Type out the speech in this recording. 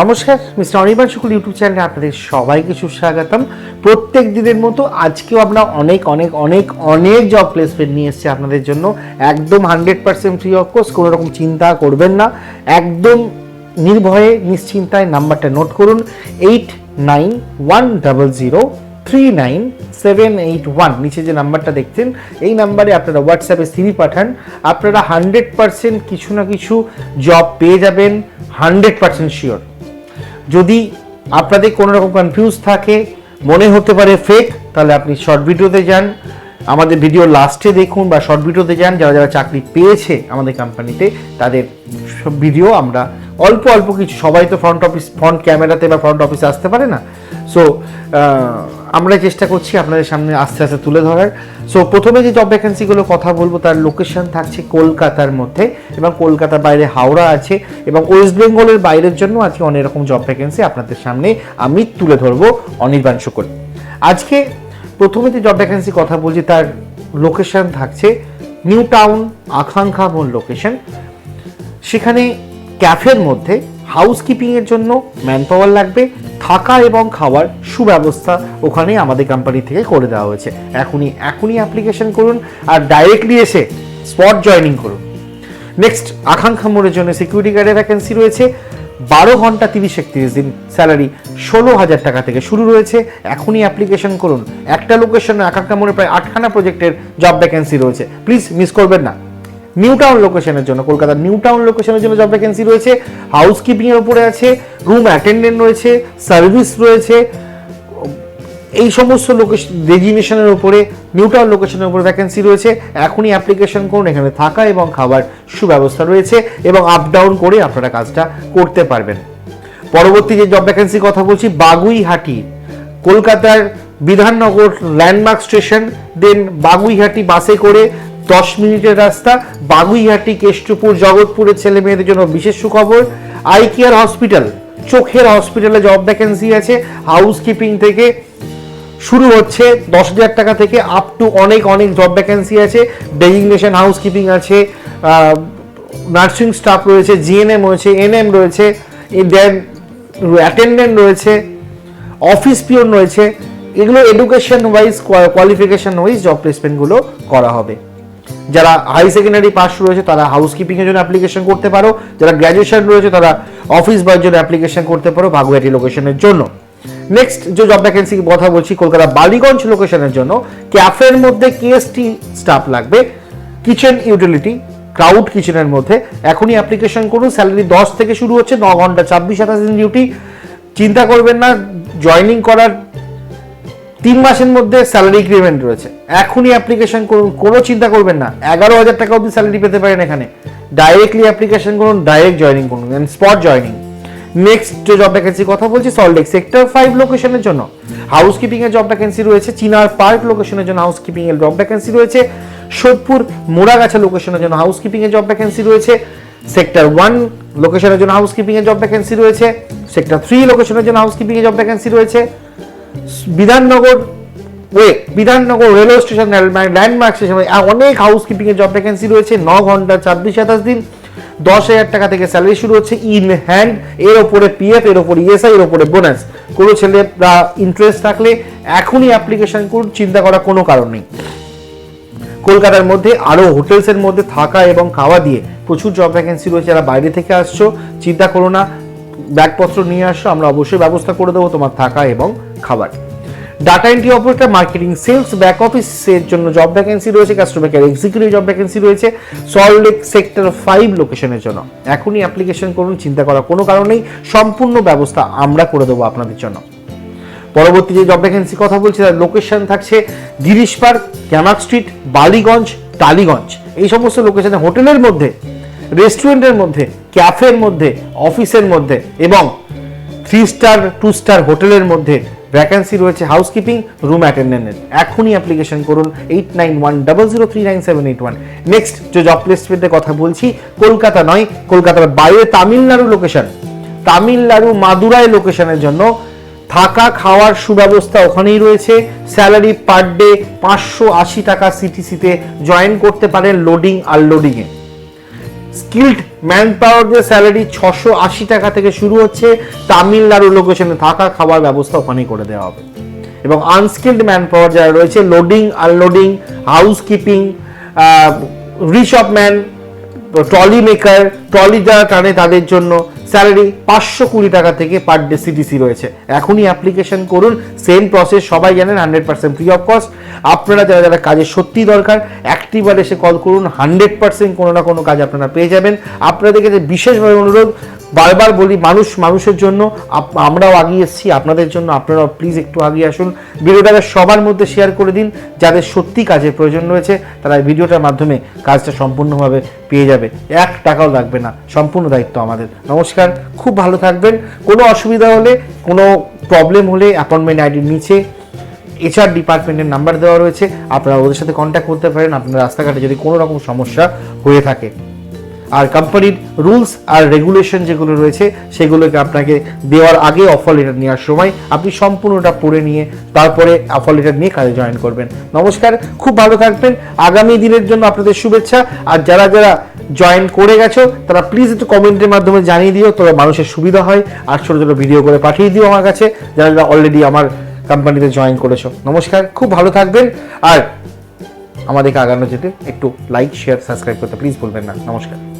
নমস্কার, মিস্টার অনির্বাণ শুক্ল ইউটিউব চ্যানেলে আপনাদের সবাইকে সুস্বাগতম। প্রত্যেক দিনের মতো আজকেও আমরা অনেক জব প্লেসমেন্ট নিয়ে এসেছি আপনাদের জন্য। একদম 100% ফ্রি অফ কোর্স, কোনো রকম চিন্তা করবেন না, একদম নির্ভয়ে নিশ্চিন্তায় নাম্বারটা নোট করুন 8910039781। নিচে যে নাম্বারটা দেখছেন এই নাম্বারে আপনারা হোয়াটসঅ্যাপে সিভি পাঠান। আপনারা 100% কিছু না কিছু জব পেয়ে যাবেন, 100% শিওর। যদি আপনাদের কোনো রকম কনফিউজ থাকে, মনে হতে পারে ফেক, তাহলে আপনি শর্ট ভিডিওতে যান, আমাদের ভিডিও লাস্টে দেখুন, বা শর্ট ভিডিওতে যান। যারা যারা চাকরি পেয়েছে আমাদের কোম্পানিতে তাদের সব ভিডিও আমরা অল্প কিছু, সবাই তো ফ্রন্ট ক্যামেরাতে বা ফ্রন্ট অফিসে আসতে পারে না। সো আমরা চেষ্টা করছি আপনাদের সামনে আস্তে আস্তে তুলে ধরার। সো প্রথমে যে জব ভ্যাকেন্সিগুলো কথা বলবো তার লোকেশন থাকছে কলকাতার মধ্যে, এবং কলকাতার বাইরে হাওড়া আছে, এবং ওয়েস্ট বেঙ্গলের বাইরের জন্য আজকে অনেক রকম জব ভ্যাকেন্সি আপনাদের সামনে আমি তুলে ধরবো অনির্বাণ শুক্ল। আজকে প্রথমে যে জব ভ্যাকেন্সি কথা বলছি তার লোকেশন থাকছে নিউ টাউন, আকাঙ্ক্ষা মোড় লোকেশন। সেখানে ক্যাফের মধ্যে হাউসকিপিংয়ের জন্য ম্যান পাওয়ার লাগবে, থাকা এবং খাওয়ার সুব্যবস্থা ওখানে আমাদের কোম্পানি থেকে করে দেওয়া হয়েছে। এখনই অ্যাপ্লিকেশন করুন আর ডাইরেক্টলি এসে স্পট জয়েনিং করুন। নেক্সট, আকাঙ্ক্ষা মোড়ের জন্য সিকিউরিটি গার্ডের ভ্যাকেন্সি রয়েছে, 12 ঘন্টা 30-31 দিন, স্যালারি 16,000 টাকা থেকে শুরু রয়েছে। এখনই অ্যাপ্লিকেশন করুন। একটা লোকেশনে আকাঙ্ক্ষা মোড়ে প্রায় 8খানা প্রজেক্টের জব ভ্যাকেন্সি রয়েছে, প্লিজ মিস করবেন না। নিউ টাউন লোকেশনের জন্য, কলকাতার নিউ টাউন লোকেশনের জন্য জব ভ্যাকেন্সি রয়েছে, হাউসকিপিং এর উপরে আছে, রুম অ্যাটেন্ডেন্ট রয়েছে, সার্ভিস রয়েছে, এই সমস্ত লোকেশন ডেজিগনেশনের উপরে নিউ টাউন লোকেশনের উপরে ভ্যাকেন্সি রয়েছে। এখনই অ্যাপ্লিকেশন করুন। এখানে থাকা এবং খাবার সুব্যবস্থা রয়েছে, এবং আপ ডাউন করে আপনারা কাজটা করতে পারবেন। পরবর্তী যে জব ভ্যাকেন্সি কথা বলছি, বাগুইহাটি, কলকাতার বিধাননগর ল্যান্ডমার্ক স্টেশন, দেন বাগুইহাটি বাসে করে 10 মিনিটের রাস্তা, বাগুইহাটি, কেষ্টপুর, জগৎপুরের ছেলে মেয়েদের জন্য বিশেষ সুখবর। আই কেয়ার হসপিটাল, চোখের হসপিটালে জব ভ্যাকেন্সি আছে। হাউসকিপিং থেকে শুরু হচ্ছে 10,000 টাকা থেকে আপ টু অনেক জব ভ্যাকেন্সি আছে। ডেজিগনেশন হাউসকিপিং আছে, নার্সিং স্টাফ রয়েছে, জিএনএম রয়েছে, এনএম রয়েছে, দেন অ্যাটেন্ডেন্ট রয়েছে, অফিস পিয়ন রয়েছে। এগুলো education wise, qualification wise job প্লেসমেন্টগুলো করা হবে। যারা হাই সেকেন্ডারি পাস রয়েছে তারা হাউসকিপিং এর জন্য অ্যাপ্লিকেশন করতে পারো, যারা গ্র্যাজুয়েশন রয়েছে তারা অফিস বয়ের জন্য অ্যাপ্লিকেশন করতে পারো বাগুইহাটি লোকেশনের জন্য। নেক্সট যে জব ভ্যাকেন্সি কথা বলছি, কলকাতা বালিগঞ্জ লোকেশনের জন্য ক্যাফের মধ্যে কেএসটি স্টাফ লাগবে, কিচেন ইউটিলিটি, ক্রাউড কিচেনের মধ্যে। এখনই অ্যাপ্লিকেশন করুন। স্যালারি 10 থেকে শুরু হচ্ছে, 9 ঘন্টা 26-27 দিন ডিউটি। চিন্তা করবেন না, জয়েনিং করার 3 মাসের মধ্যে স্যালারি ইনক্রিমেন্ট রয়েছে। এখনই অ্যাপ্লিকেশন করুন, কোনো চিন্তা করবেন না। 11,000 টাকা অবধি স্যালারি পেতে পারেন এখানে। ডাইরেক্টলি অ্যাপ্লিকেশন করুন, ডাইরেক্ট জয়েনিং করুন, স্পট জয়েনিং। নেক্সট যে জব ভ্যাকেন্সি কথা বলছি, সল্টলেক সেক্টর 5 লোকেশনের জন্য হাউসকিপিং এর জব ভ্যাকেন্সি রয়েছে। চিনার পার্ক লোকেশনের জন্য হাউসকিপিং এর জব ভ্যাকেন্সি রয়েছে। সোদপুর মোড়াগাছা লোকেশনের জন্য হাউসকিপিং এর জব ভ্যাকেন্সি রয়েছে। সেক্টর 1 লোকেশনের জন্য হাউসকিপিং এর জব ভ্যাকেন্সি রয়েছে। সেক্টর 3 লোকেশনের জন্য হাউসকিপিং এর জব ভ্যাকেন্সি রয়েছে। Bidhannagar railway station, landmark station, অনেক হাউসকিপিং এর জব ভ্যাকেন্সি রয়েছে। 9 ঘন্টা 26-27 দিন, 10,000 টাকা থেকে স্যালারি শুরু হচ্ছে, ইন হ্যান্ড, এর ওপরে পিএফ, এর ওপরে ইএসআই, এর ওপরে বোনাস। কোনো ছেলেরা ইন্টারেস্ট থাকলে এখনই অ্যাপ্লিকেশন করুন, চিন্তা করার কোনো কারণ নেই। কলকাতার মধ্যে আরো হোটেলসের মধ্যে থাকা এবং খাওয়া দিয়ে প্রচুর জব ভ্যাকেন্সি রয়েছে। যারা বাইরে থেকে আসছো চিন্তা করো না, ব্যাগপত্র নিয়ে আসো, আমরা অবশ্যই ব্যবস্থা করে দেবো তোমার থাকা এবং খাবার। Data entry operator, marketing, sales, back অফিসের জন্য জব ভ্যাকেন্সি রয়েছে। Customer care executive job vacancy রয়েছে সল্টলেক সেক্টর 5 লোকেশনের জন্য। এখনই অ্যাপ্লিকেশন করুন, চিন্তা করার কোনো কারণ নেই, সম্পূর্ণ ব্যবস্থা আমরা করে দেবো আপনাদের জন্য। পরবর্তী যে জব ভ্যাকেন্সি কথা বলছি তার লোকেশন থাকছে গিরিশ পার্ক, ক্যামাক স্ট্রিট, বালিগঞ্জ, টালিগঞ্জ, এই সমস্ত লোকেশনে হোটেলের মধ্যে, রেস্টুরেন্টের মধ্যে, ক্যাফের মধ্যে, অফিসের মধ্যে এবং 3 স্টার 2 স্টার হোটেলের মধ্যে ভ্যাকেন্সি রয়েছে হাউসকিপিং, রুম অ্যাটেন্ডেন্টের। এখনই অ্যাপ্লিকেশন করুন 8910039781। নেক্সট যে জব প্লেসমেন্টের কথা বলছি, কলকাতা নয়, কলকাতার বাইরে তামিলনাড়ু লোকেশন, তামিলনাড়ু মাদুরাই লোকেশনের জন্য থাকা খাওয়ার সুব্যবস্থা ওখানেই রয়েছে। স্যালারি পার ডে 580 টাকা সিটিসিতে জয়েন করতে পারেন লোডিং আনলোডিংয়ে। স্কিল্ড ম্যান পাওয়ারদের স্যালারি 680 টাকা থেকে শুরু হচ্ছে। তামিলনাড়ু লোকেশনে থাকা খাওয়ার ব্যবস্থা ওখানেই করে দেওয়া হবে। এবং আনস্কিল্ড ম্যান পাওয়ার যারা রয়েছে, loading unloading, house keeping, Rishop man, trolley maker, trolley যারা টানে তাদের জন্য স্যালারি 520 টাকা থেকে পার ডে সিটিসি রয়েছে। এখনই অ্যাপ্লিকেশন করুন, সেম প্রসেস, সবাই জানেন, 100% ফ্রি অফ কস্ট। আপনারা যারা যারা কাজের সত্যি দরকার, অ্যাক্টিভার এসে কল করুন, 100% কোনো না কোনো কাজ আপনারা পেয়ে যাবেন। আপনাদেরকে যে বিশেষভাবে অনুরোধ, বারবার বলি, মানুষের জন্য আমরাও আগিয়ে এসেছি, আপনাদের জন্য আপনারাও প্লিজ একটু আগিয়ে আসুন। ভিডিওটাকে সবার মধ্যে শেয়ার করে দিন, যাদের সত্যি কাজের প্রয়োজন রয়েছে তারা এই ভিডিওটার মাধ্যমে কাজটা সম্পূর্ণভাবে পেয়ে যাবে। 1 টাকাও লাগবে না, সম্পূর্ণ দায়িত্ব আমাদের। নমস্কার, খুব ভালো থাকবেন। কোনো অসুবিধা হলে, কোনো প্রবলেম হলে অ্যাপয়েন্টমেন্ট আইডির নিচে HR ডিপার্টমেন্টের নাম্বার দেওয়া রয়েছে, আপনারা ওদের সাথে কন্ট্যাক্ট করতে পারেন আপনার রাস্তাঘাটে যদি কোনো রকম সমস্যা হয়ে থাকে। আর কোম্পানির রুলস আর রেগুলেশন যেগুলো রয়েছে সেগুলোকে আপনাকে দেওয়ার আগে অফার লেটার নেওয়ার সময় আপনি সম্পূর্ণটা পড়ে নিয়ে তারপরে অফার লেটার নিয়ে কাজে জয়েন করবেন। নমস্কার, খুব ভালো থাকবেন। আগামী দিনের জন্য আপনাদের শুভেচ্ছা। আর যারা যারা জয়েন করে গেছো তারা প্লিজ একটু কমেন্টের মাধ্যমে জানিয়ে দিও, তবে মানুষের সুবিধা হয়। আর ছোটো ছোটো ভিডিও করে পাঠিয়ে দিও আমার কাছে, যারা যারা অলরেডি আমার কোম্পানিতে জয়েন করেছো। নমস্কার, খুব ভালো থাকবেন। আর আমাদেরকে আগানো যেতে একটু লাইক, শেয়ার, সাবস্ক্রাইব করতে প্লিজ ভুলবেন না। নমস্কার।